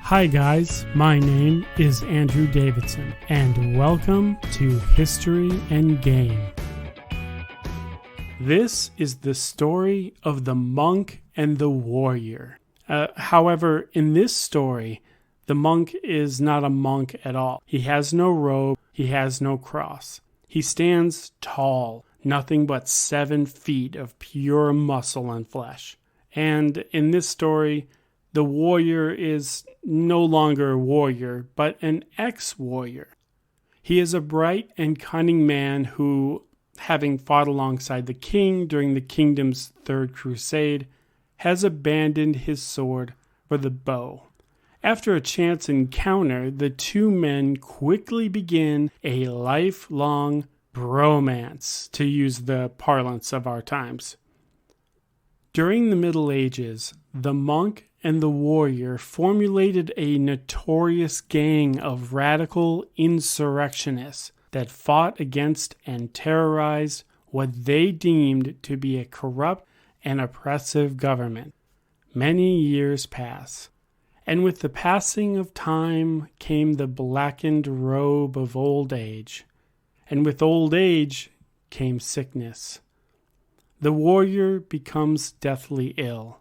Hi guys, my name is Andrew Davidson, and welcome to History and Game. This is the story of the monk and the warrior. However, in this story, the monk is not a monk at all. He has no robe, he has no cross. He stands tall, nothing but 7 feet of pure muscle and flesh. And in this story, the warrior is no longer a warrior, but an ex-warrior. He is a bright and cunning man who, having fought alongside the king during the kingdom's Third Crusade, has abandoned his sword for the bow. After a chance encounter, the two men quickly begin a lifelong bromance, to use the parlance of our times. During the Middle Ages, the monk and the warrior formulated a notorious gang of radical insurrectionists that fought against and terrorized what they deemed to be a corrupt and oppressive government. Many years pass, and with the passing of time came the blackened robe of old age, and with old age came sickness. The warrior becomes deathly ill.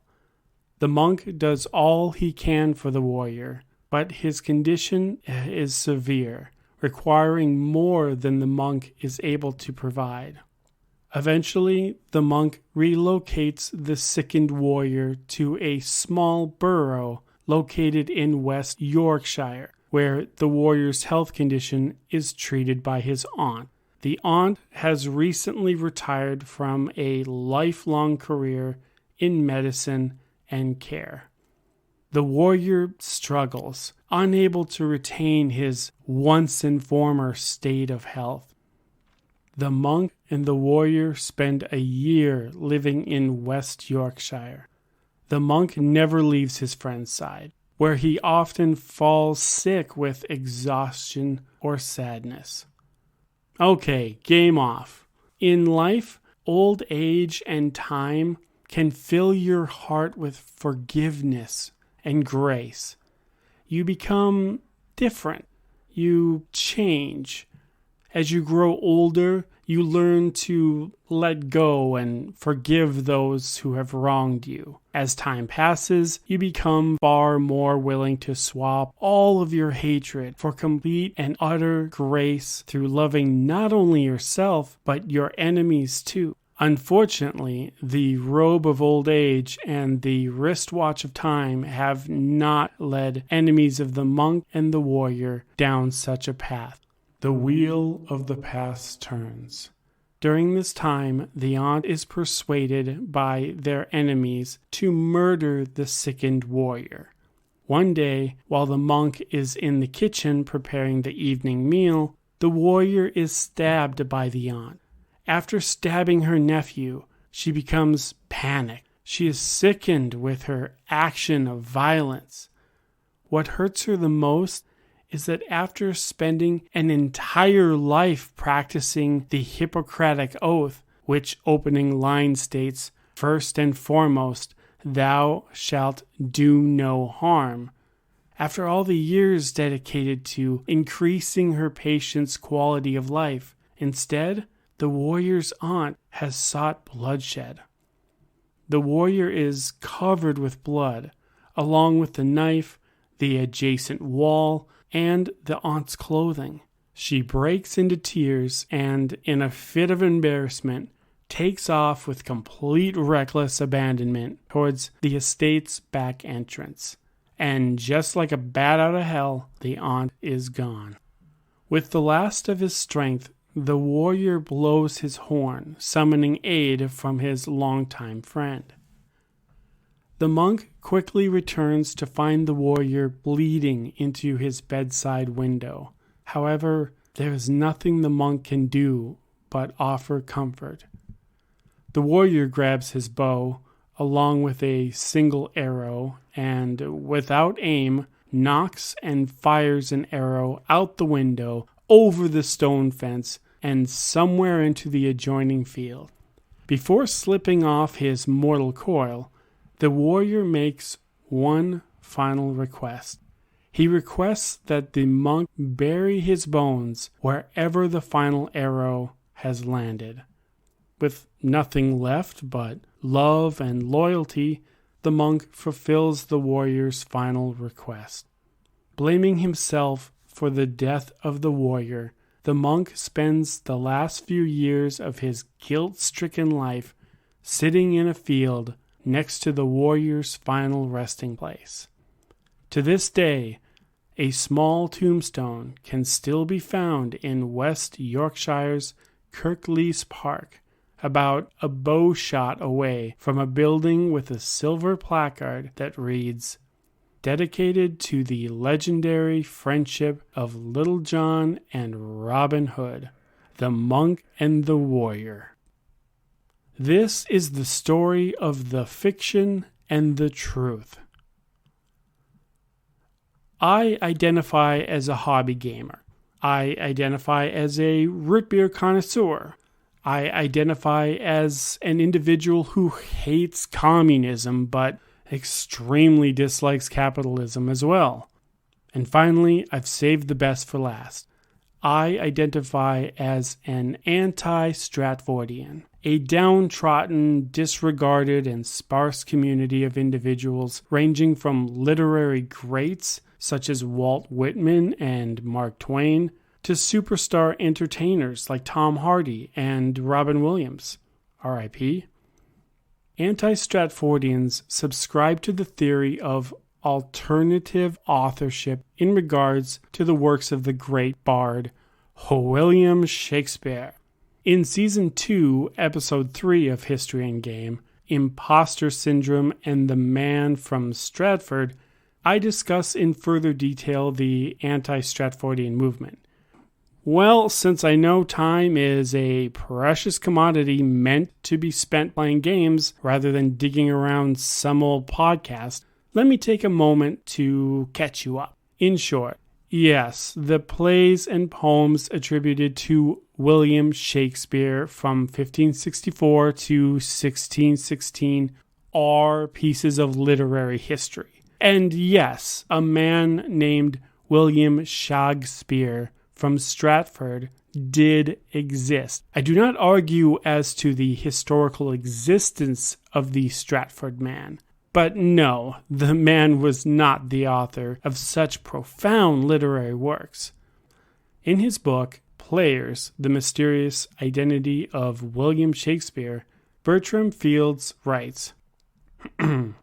The monk does all he can for the warrior, but his condition is severe, requiring more than the monk is able to provide. Eventually, the monk relocates the sickened warrior to a small borough located in West Yorkshire, where the warrior's health condition is treated by his aunt. The aunt has recently retired from a lifelong career in medicine and care. The warrior struggles, unable to retain his once and former state of health. The monk and the warrior spend a year living in West Yorkshire. The monk never leaves his friend's side, where he often falls sick with exhaustion or sadness. Okay, game off. In life, old age and time can fill your heart with forgiveness and grace. You become different. You change. As you grow older, you learn to let go and forgive those who have wronged you. As time passes, you become far more willing to swap all of your hatred for complete and utter grace through loving not only yourself, but your enemies too. Unfortunately, the robe of old age and the wristwatch of time have not led enemies of the monk and the warrior down such a path. The wheel of the past turns. During this time, the aunt is persuaded by their enemies to murder the sickened warrior. One day, while the monk is in the kitchen preparing the evening meal, the warrior is stabbed by the aunt. After stabbing her nephew, she becomes panicked. She is sickened with her action of violence. What hurts her the most is that after spending an entire life practicing the Hippocratic Oath, which opening line states, "First and foremost, thou shalt do no harm," after all the years dedicated to increasing her patient's quality of life, instead, the warrior's aunt has sought bloodshed. The warrior is covered with blood, along with the knife, the adjacent wall, and the aunt's clothing. She breaks into tears and, in a fit of embarrassment, takes off with complete reckless abandonment towards the estate's back entrance. And just like a bat out of hell, the aunt is gone. With the last of his strength, the warrior blows his horn, summoning aid from his longtime friend. The monk quickly returns to find the warrior bleeding into his bedside window. However, there is nothing the monk can do but offer comfort. The warrior grabs his bow, along with a single arrow, and, without aim, knocks and fires an arrow out the window, over the stone fence, and somewhere into the adjoining field. Before slipping off his mortal coil, the warrior makes one final request. He requests that the monk bury his bones wherever the final arrow has landed. With nothing left but love and loyalty, the monk fulfills the warrior's final request. Blaming himself for the death of the warrior, the monk spends the last few years of his guilt-stricken life sitting in a field next to the warrior's final resting place. To this day, a small tombstone can still be found in West Yorkshire's Kirklees Park, about a bow shot away from a building with a silver placard that reads, "Dedicated to the legendary friendship of Little John and Robin Hood, the monk and the warrior." This is the story of the fiction and the truth. I identify as a hobby gamer. I identify as a root beer connoisseur. I identify as an individual who hates communism but extremely dislikes capitalism as well. And finally, I've saved the best for last. I identify as an anti-Stratfordian, a downtrodden, disregarded, and sparse community of individuals ranging from literary greats such as Walt Whitman and Mark Twain to superstar entertainers like Tom Hardy and Robin Williams, R.I.P. Anti-Stratfordians subscribe to the theory of alternative authorship in regards to the works of the great bard William Shakespeare. In Season 2, Episode 3 of History and Game, Imposter Syndrome and the Man from Stratford, I discuss in further detail the anti-Stratfordian movement. Well, since I know time is a precious commodity meant to be spent playing games rather than digging around some old podcast, let me take a moment to catch you up. In short, yes, the plays and poems attributed to William Shakespeare from 1564 to 1616 are pieces of literary history. And yes, a man named William Shakespeare from Stratford did exist. I do not argue as to the historical existence of the Stratford man, but no, the man was not the author of such profound literary works. In his book, Players, The Mysterious Identity of William Shakespeare, Bertram Fields writes,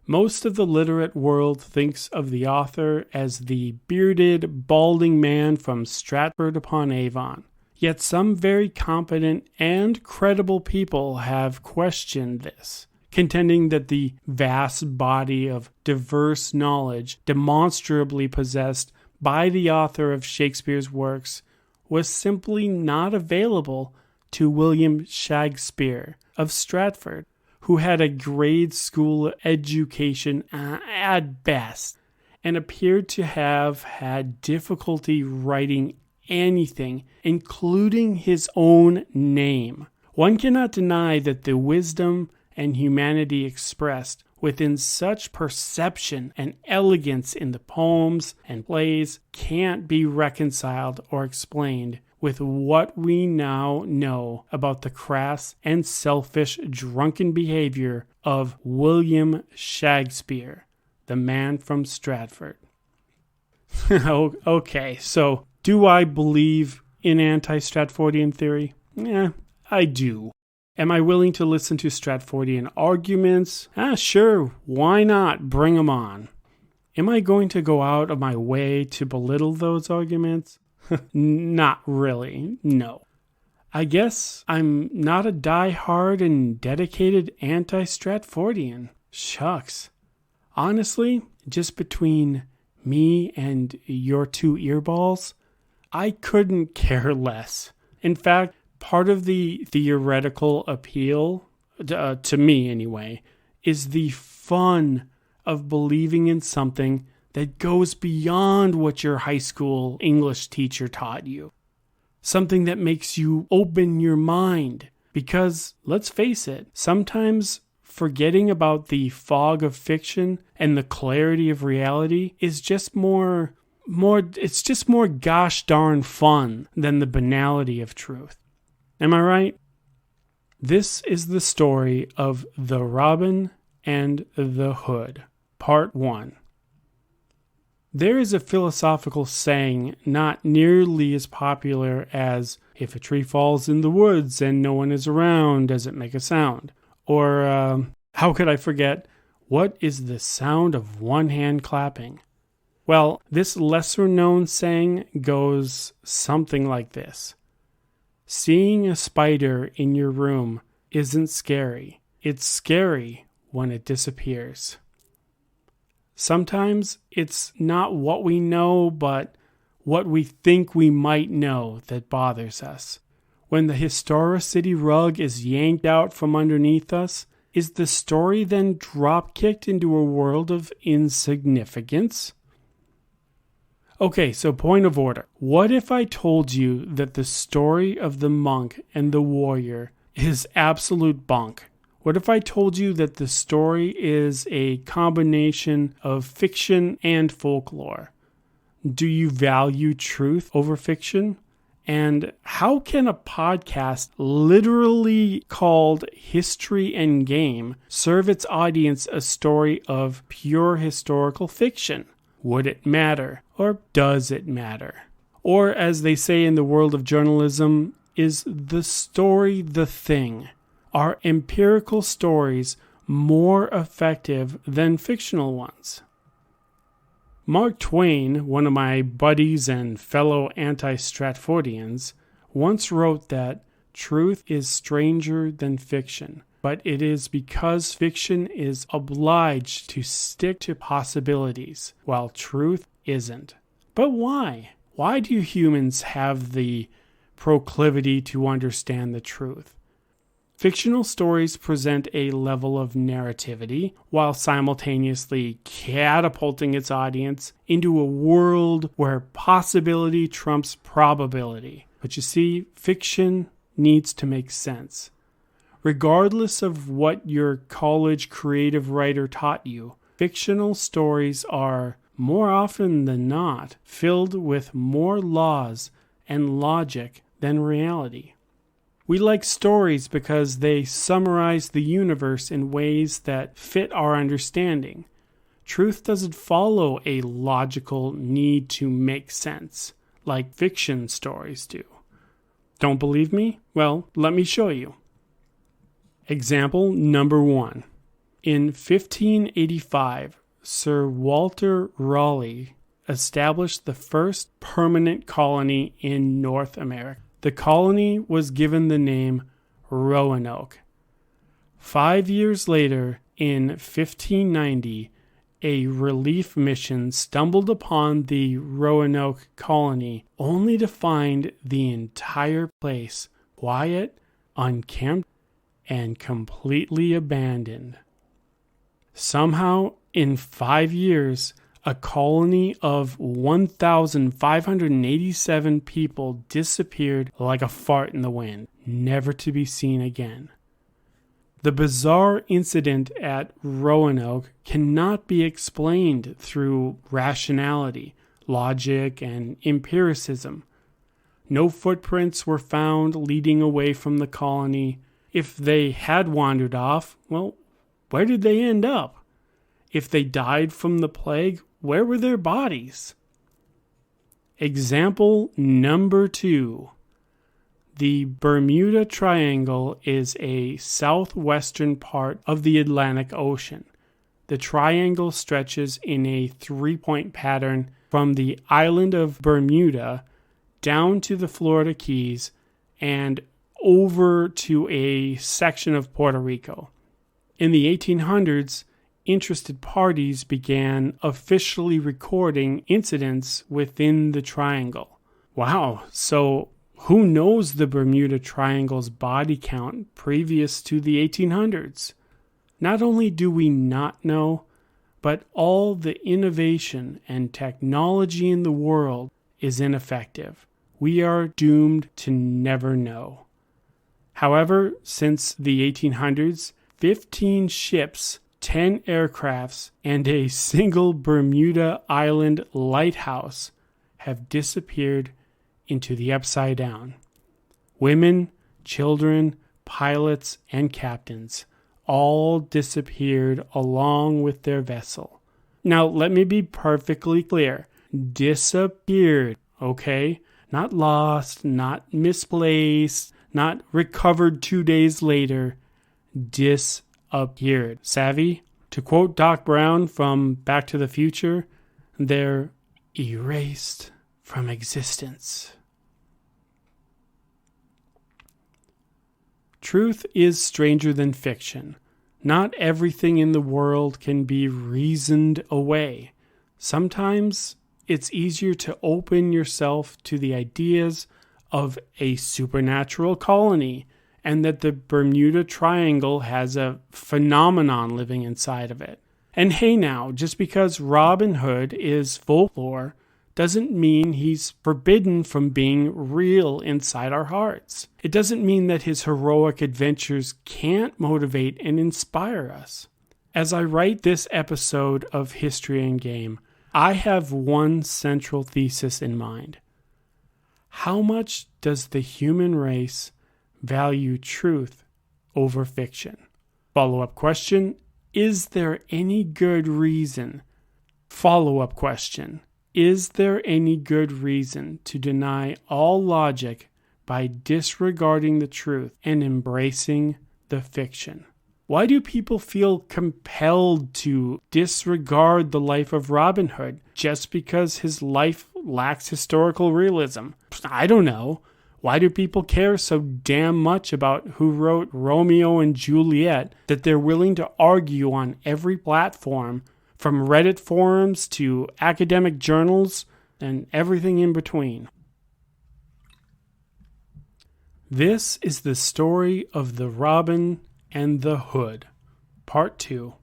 "Most of the literate world thinks of the author as the bearded, balding man from Stratford-upon-Avon. Yet some very competent and credible people have questioned this, contending that the vast body of diverse knowledge demonstrably possessed by the author of Shakespeare's works was simply not available to William Shakespeare of Stratford, who had a grade school education at best, and appeared to have had difficulty writing anything, including his own name. One cannot deny that the wisdom and humanity expressed within such perception and elegance in the poems and plays can't be reconciled or explained with what we now know about the crass and selfish drunken behavior of William Shakespeare, the man from Stratford." Okay, so do I believe in anti-Stratfordian theory? Yeah, I do. Am I willing to listen to Stratfordian arguments? Sure, why not? Bring them on. Am I going to go out of my way to belittle those arguments? Not really, no. I guess I'm not a die-hard and dedicated anti-Stratfordian. Shucks. Honestly, just between me and your two earballs, I couldn't care less. In fact, part of the theoretical appeal, to me anyway, is the fun of believing in something that goes beyond what your high school English teacher taught you. Something that makes you open your mind. Because, let's face it, sometimes forgetting about the fog of fiction and the clarity of reality is just more it's just more gosh darn fun than the banality of truth. Am I right? This is the story of the Robin and the Hood, Part 1. There is a philosophical saying not nearly as popular as, if a tree falls in the woods and no one is around, does it make a sound? Or, how could I forget, what is the sound of one hand clapping? Well, this lesser-known saying goes something like this. Seeing a spider in your room isn't scary. It's scary when it disappears. Sometimes it's not what we know, but what we think we might know that bothers us. When the historicity rug is yanked out from underneath us, is the story then drop-kicked into a world of insignificance? Okay, so point of order. What if I told you that the story of the monk and the warrior is absolute bunk? What if I told you that the story is a combination of fiction and folklore? Do you value truth over fiction? And how can a podcast literally called History and Game serve its audience a story of pure historical fiction? Would it matter? Or does it matter? Or, as they say in the world of journalism, is the story the thing? Are empirical stories more effective than fictional ones? Mark Twain, one of my buddies and fellow anti-Stratfordians, once wrote that truth is stranger than fiction, but it is because fiction is obliged to stick to possibilities, while truth isn't. But why? Why do humans have the proclivity to understand the truth? Fictional stories present a level of narrativity while simultaneously catapulting its audience into a world where possibility trumps probability. But you see, fiction needs to make sense. Regardless of what your college creative writer taught you, fictional stories are, more often than not, filled with more laws and logic than reality. We like stories because they summarize the universe in ways that fit our understanding. Truth doesn't follow a logical need to make sense, like fiction stories do. Don't believe me? Well, let me show you. Example number 1. In 1585, Sir Walter Raleigh established the first permanent colony in North America. The colony was given the name Roanoke. 5 years later, in 1590, a relief mission stumbled upon the Roanoke colony only to find the entire place quiet, unkempt, and completely abandoned. Somehow, in 5 years, a colony of 1,587 people disappeared like a fart in the wind, never to be seen again. The bizarre incident at Roanoke cannot be explained through rationality, logic, and empiricism. No footprints were found leading away from the colony. If they had wandered off, well, where did they end up? If they died from the plague, where were their bodies? Example number 2. The Bermuda Triangle is a southwestern part of the Atlantic Ocean. The triangle stretches in a 3-point pattern from the island of Bermuda down to the Florida Keys and over to a section of Puerto Rico. In the 1800s, interested parties began officially recording incidents within the triangle. Wow, so who knows the Bermuda Triangle's body count previous to the 1800s? Not only do we not know, but all the innovation and technology in the world is ineffective. We are doomed to never know. However, since the 1800s, 15 ships 10 aircrafts, and a single Bermuda Island lighthouse have disappeared into the Upside Down. Women, children, pilots, and captains all disappeared along with their vessel. Now, let me be perfectly clear. Disappeared, okay? Not lost, not misplaced, not recovered 2 days later. Disappeared. Savvy? To quote Doc Brown from Back to the Future, they're erased from existence. Truth is stranger than fiction. Not everything in the world can be reasoned away. Sometimes it's easier to open yourself to the ideas of a supernatural colony and that the Bermuda Triangle has a phenomenon living inside of it. And hey now, just because Robin Hood is folklore doesn't mean he's forbidden from being real inside our hearts. It doesn't mean that his heroic adventures can't motivate and inspire us. As I write this episode of History and Game, I have one central thesis in mind. How much does the human race value truth over fiction? Follow-up question, is there any good reason? Follow-up question, is there any good reason to deny all logic by disregarding the truth and embracing the fiction? Why do people feel compelled to disregard the life of Robin Hood just because his life lacks historical realism? I don't know. Why do people care so damn much about who wrote Romeo and Juliet that they're willing to argue on every platform, from Reddit forums to academic journals and everything in between? This is the story of the Robin and the Hood, Part 2.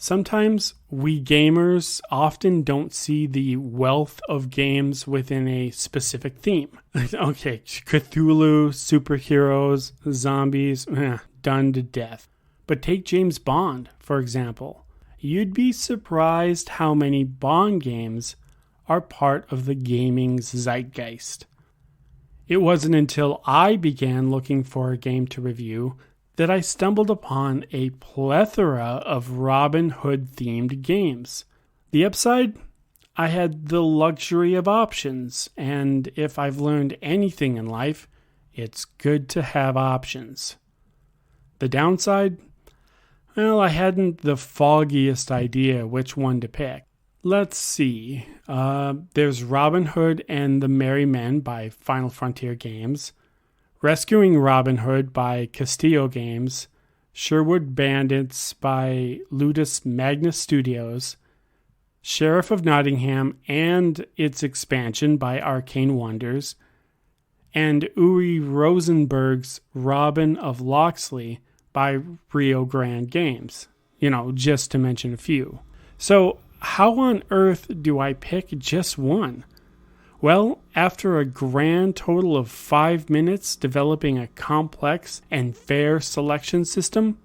Sometimes we gamers often don't see the wealth of games within a specific theme. Okay, Cthulhu, superheroes, zombies, done to death. But take James Bond, for example. You'd be surprised how many Bond games are part of the gaming zeitgeist. It wasn't until I began looking for a game to review that I stumbled upon a plethora of Robin Hood-themed games. The upside? I had the luxury of options, and if I've learned anything in life, it's good to have options. The downside? Well, I hadn't the foggiest idea which one to pick. Let's see. There's Robin Hood and the Merry Men by Final Frontier Games, Rescuing Robin Hood by Castillo Games, Sherwood Bandits by Ludus Magnus Studios, Sheriff of Nottingham and its expansion by Arcane Wonders, and Uwe Rosenberg's Robin of Locksley by Rio Grande Games. Just to mention a few. So, how on earth do I pick just one? Well, after a grand total of 5 minutes developing a complex and fair selection system,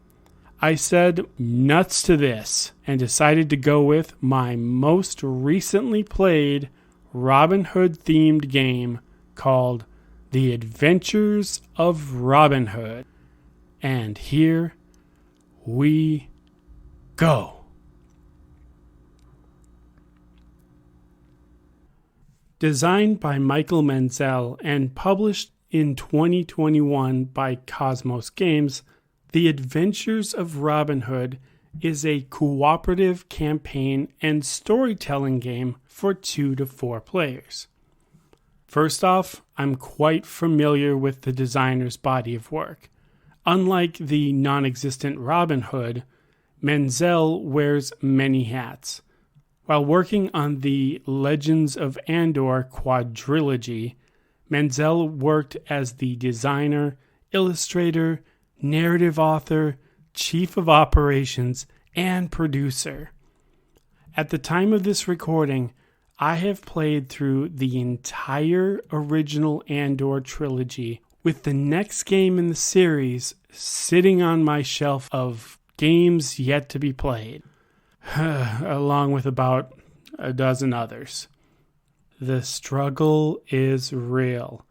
I said nuts to this and decided to go with my most recently played Robin Hood themed game called The Adventures of Robin Hood. And here we go. Designed by Michael Menzel and published in 2021 by Cosmos Games, The Adventures of Robin Hood is a cooperative campaign and storytelling game for 2 to 4 players. First off, I'm quite familiar with the designer's body of work. Unlike the non-existent Robin Hood, Menzel wears many hats. While working on the Legends of Andor quadrilogy, Menzel worked as the designer, illustrator, narrative author, chief of operations, and producer. At the time of this recording, I have played through the entire original Andor trilogy with the next game in the series sitting on my shelf of games yet to be played, along with about a dozen others. The struggle is real.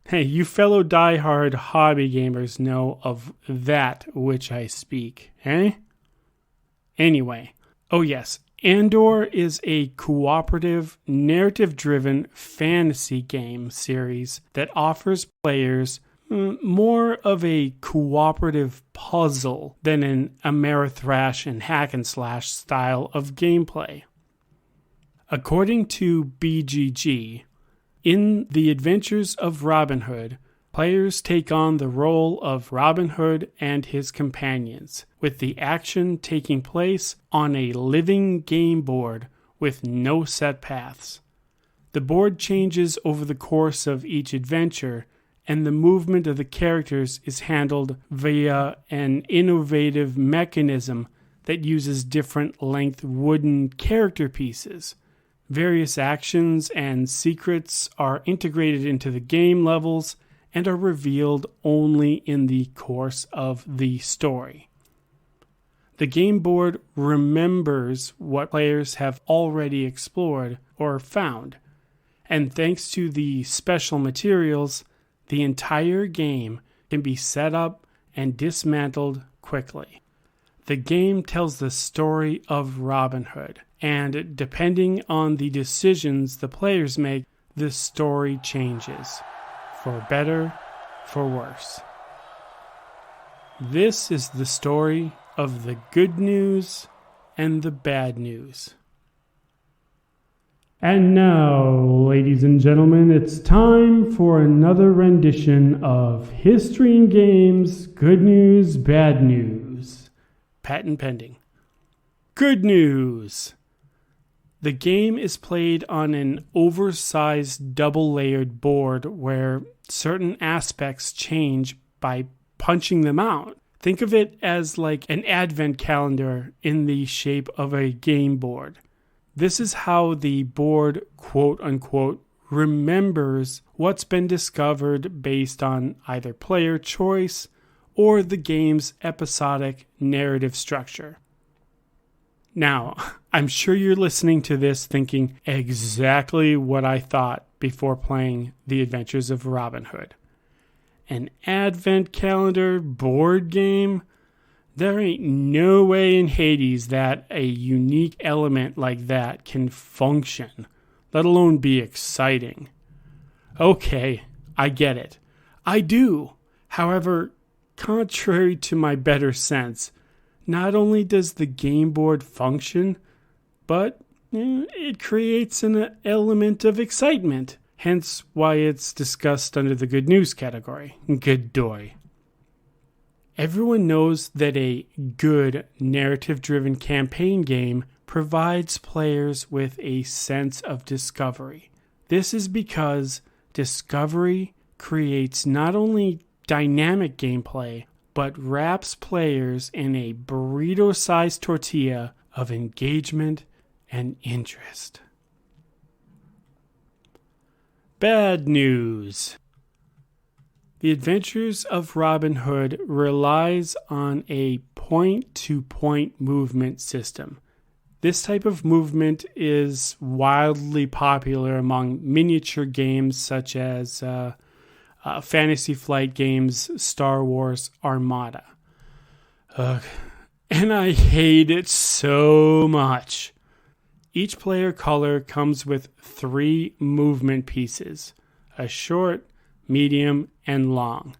Hey, you fellow die-hard hobby gamers know of that which I speak, eh? Anyway, oh yes, Andor is a cooperative, narrative-driven fantasy game series that offers players more of a cooperative puzzle than an Amerithrash and hack-and-slash style of gameplay. According to BGG, in The Adventures of Robin Hood, players take on the role of Robin Hood and his companions, with the action taking place on a living game board with no set paths. The board changes over the course of each adventure, and the movement of the characters is handled via an innovative mechanism that uses different length wooden character pieces. Various actions and secrets are integrated into the game levels and are revealed only in the course of the story. The game board remembers what players have already explored or found, and thanks to the special materials, the entire game can be set up and dismantled quickly. The game tells the story of Robin Hood, and depending on the decisions the players make, the story changes, for better, for worse. This is the story of the good news and the bad news. And now, ladies and gentlemen, it's time for another rendition of History in Games, Good News, Bad News. Patent pending. Good news! The game is played on an oversized double-layered board where certain aspects change by punching them out. Think of it as like an advent calendar in the shape of a game board. This is how the board, quote-unquote, remembers what's been discovered based on either player choice or the game's episodic narrative structure. Now, I'm sure you're listening to this thinking exactly what I thought before playing The Adventures of Robin Hood. An advent calendar board game? There ain't no way in Hades that a unique element like that can function, let alone be exciting. Okay, I get it. I do. However, contrary to my better sense, not only does the game board function, but it creates an element of excitement, hence why it's discussed under the good news category. Good doy. Everyone knows that a good narrative-driven campaign game provides players with a sense of discovery. This is because discovery creates not only dynamic gameplay, but wraps players in a burrito-sized tortilla of engagement and interest. Bad news. The Adventures of Robin Hood relies on a point-to-point movement system. This type of movement is wildly popular among miniature games such as Fantasy Flight Games' Star Wars Armada. And I hate it so much. Each player color comes with 3 movement pieces, a short, medium, and long.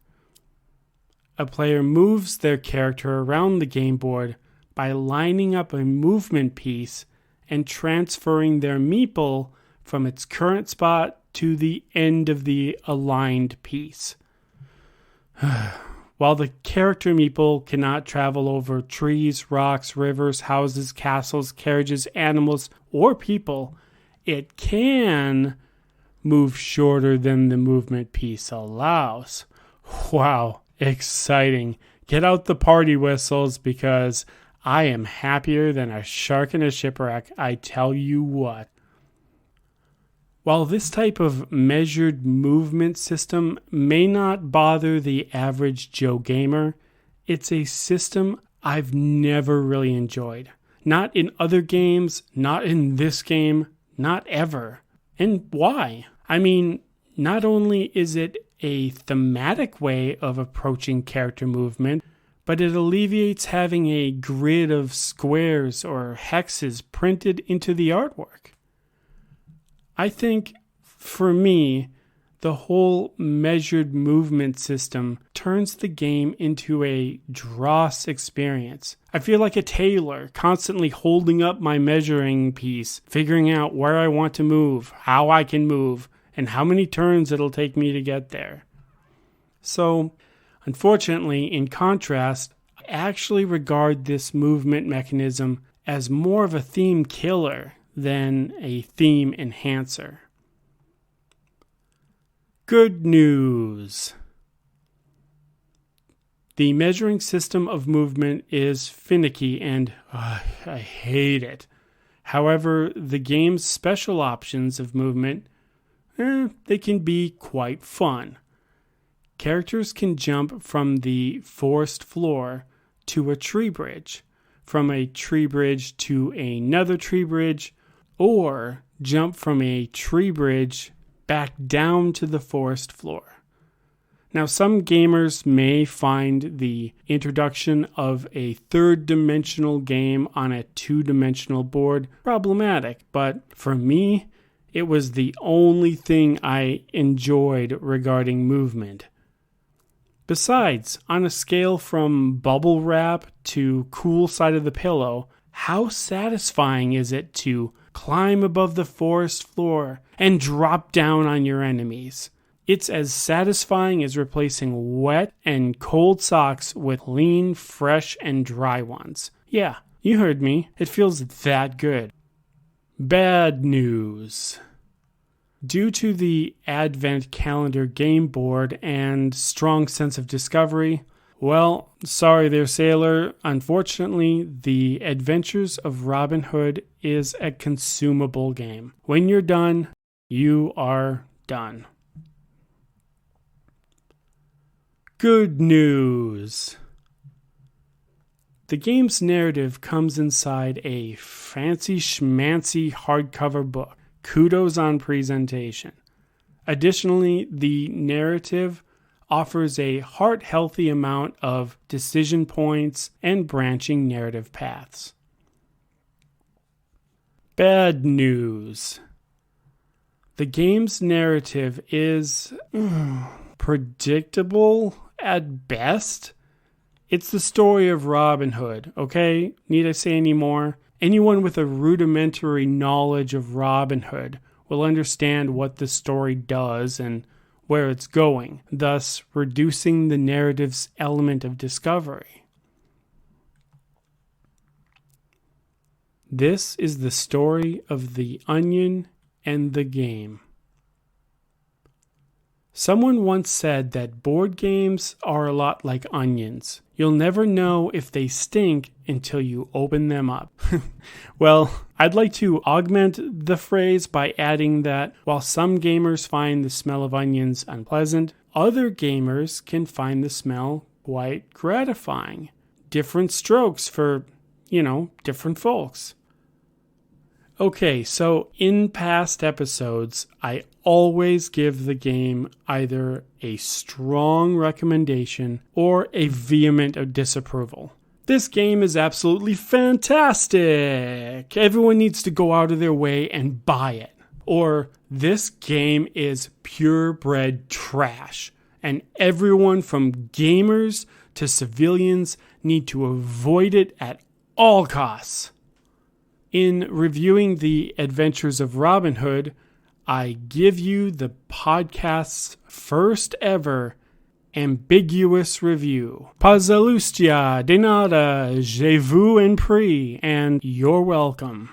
A player moves their character around the game board by lining up a movement piece and transferring their meeple from its current spot to the end of the aligned piece. While the character meeple cannot travel over trees, rocks, rivers, houses, castles, carriages, animals, or people, it can move shorter than the movement piece allows. Wow, exciting. Get out the party whistles because I am happier than a shark in a shipwreck, I tell you what. While this type of measured movement system may not bother the average Joe gamer, it's a system I've never really enjoyed. Not in other games, not in this game, not ever. And why? I mean, not only is it a thematic way of approaching character movement, but it alleviates having a grid of squares or hexes printed into the artwork. I think, for me, the whole measured movement system turns the game into a dross experience. I feel like a tailor, constantly holding up my measuring piece, figuring out where I want to move, how I can move, and how many turns it'll take me to get there. So, unfortunately, in contrast, I actually regard this movement mechanism as more of a theme killer than a theme enhancer. Good news. The measuring system of movement is finicky and I hate it. However, the game's special options of movement, they can be quite fun. Characters can jump from the forest floor to a tree bridge, from a tree bridge to another tree bridge, or jump from a tree bridge back down to the forest floor. Now, some gamers may find the introduction of a third-dimensional game on a two-dimensional board problematic, but for me, it was the only thing I enjoyed regarding movement. Besides, on a scale from bubble wrap to cool side of the pillow, how satisfying is it to climb above the forest floor and drop down on your enemies? It's as satisfying as replacing wet and cold socks with clean, fresh, and dry ones. Yeah, you heard me. It feels that good. Bad news. Due to the Advent Calendar game board and strong sense of discovery, well, sorry there, sailor. Unfortunately, the Adventures of Robin Hood is a consumable game. When you're done, you are done. Good news. The game's narrative comes inside a fancy schmancy hardcover book. Kudos on presentation. Additionally, the narrative offers a heart-healthy amount of decision points and branching narrative paths. Bad news. The game's narrative is predictable at best. It's the story of Robin Hood, okay? Need I say any more? Anyone with a rudimentary knowledge of Robin Hood will understand what the story does and where it's going, thus reducing the narrative's element of discovery. This is the story of the onion and the game. Someone once said that board games are a lot like onions. You'll never know if they stink until you open them up. Well, I'd like to augment the phrase by adding that while some gamers find the smell of onions unpleasant, other gamers can find the smell quite gratifying. Different strokes for, different folks. Okay, so in past episodes, I always give the game either a strong recommendation or a vehement disapproval. This game is absolutely fantastic. Everyone needs to go out of their way and buy it. Or this game is purebred trash, and everyone from gamers to civilians need to avoid it at all costs. In reviewing the Adventures of Robin Hood, I give you the podcast's first ever ambiguous review. Pazalustia, de nada, je vous en prie, and you're welcome.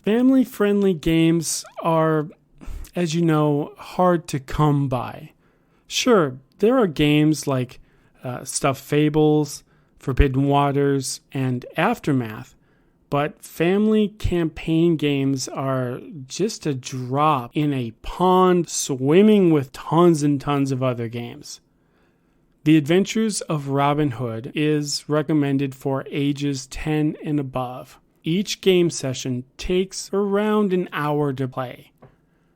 Family-friendly games are, as you know, hard to come by. Sure, there are games like Stuffed Fables, Forbidden Waters, and Aftermath, but family campaign games are just a drop in a pond swimming with tons and tons of other games. The Adventures of Robin Hood is recommended for ages 10 and above. Each game session takes around an hour to play.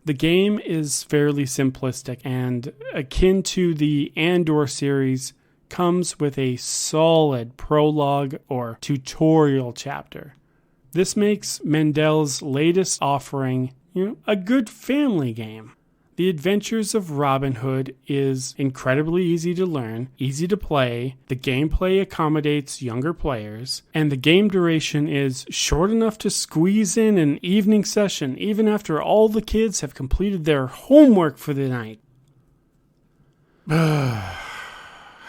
The game is fairly simplistic and, akin to the Andor series, comes with a solid prologue or tutorial chapter. This makes Mendel's latest offering, a good family game. The Adventures of Robin Hood is incredibly easy to learn, easy to play, the gameplay accommodates younger players, and the game duration is short enough to squeeze in an evening session even after all the kids have completed their homework for the night.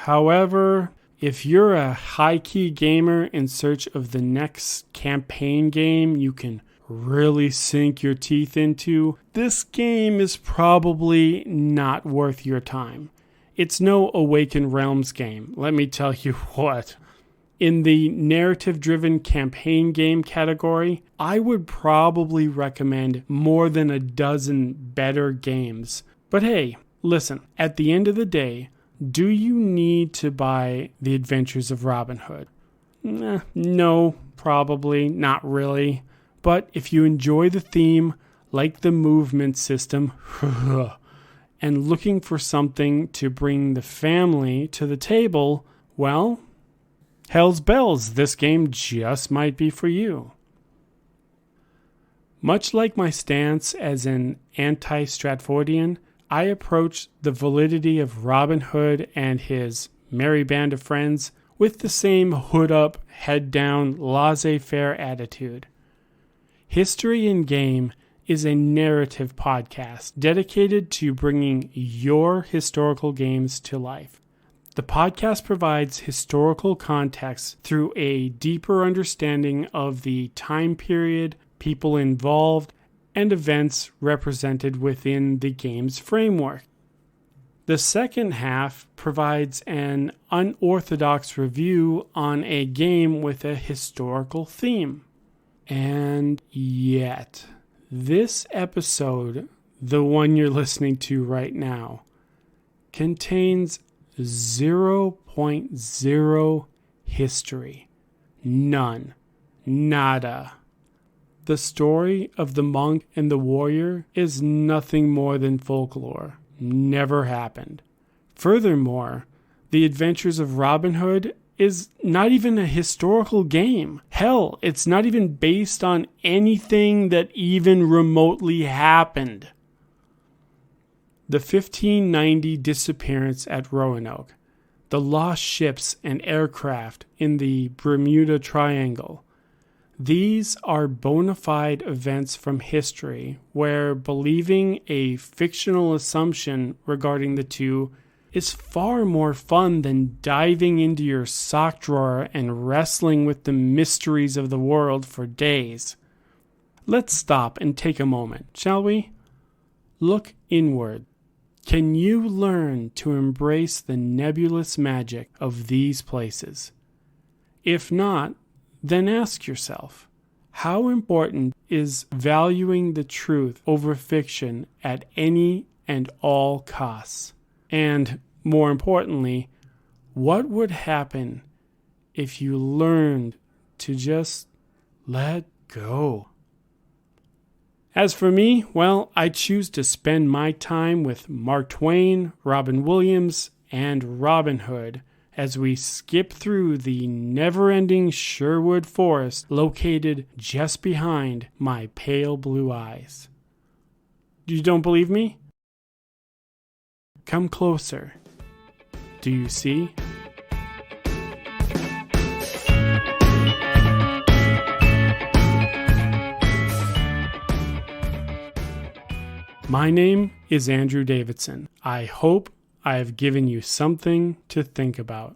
However, if you're a high-key gamer in search of the next campaign game you can really sink your teeth into, this game is probably not worth your time. It's no Awakened Realms game, let me tell you what. In the narrative-driven campaign game category, I would probably recommend more than a dozen better games. But hey, listen, at the end of the day, do you need to buy The Adventures of Robin Hood? No, probably not really. But if you enjoy the theme, like the movement system, and looking for something to bring the family to the table, well, hell's bells, this game just might be for you. Much like my stance as an anti-Stratfordian, I approach the validity of Robin Hood and his merry band of friends with the same hood up, head down, laissez-faire attitude. History in Game is a narrative podcast dedicated to bringing your historical games to life. The podcast provides historical context through a deeper understanding of the time period, people involved, and events represented within the game's framework. The second half provides an unorthodox review on a game with a historical theme. And yet, this episode, the one you're listening to right now, contains 0.0 history. None. Nada. The story of the monk and the warrior is nothing more than folklore. Never happened. Furthermore, The Adventures of Robin Hood is not even a historical game. Hell, it's not even based on anything that even remotely happened. The 1590 disappearance at Roanoke, the lost ships and aircraft in the Bermuda Triangle. These are bona fide events from history where believing a fictional assumption regarding the two is far more fun than diving into your sock drawer and wrestling with the mysteries of the world for days. Let's stop and take a moment, shall we? Look inward. Can you learn to embrace the nebulous magic of these places? If not, then ask yourself, how important is valuing the truth over fiction at any and all costs? And, more importantly, what would happen if you learned to just let go? As for me, well, I choose to spend my time with Mark Twain, Robin Williams, and Robin Hood as we skip through the never-ending Sherwood Forest located just behind my pale blue eyes. You don't believe me? Come closer. Do you see? My name is Andrew Davidson. I hope I have given you something to think about.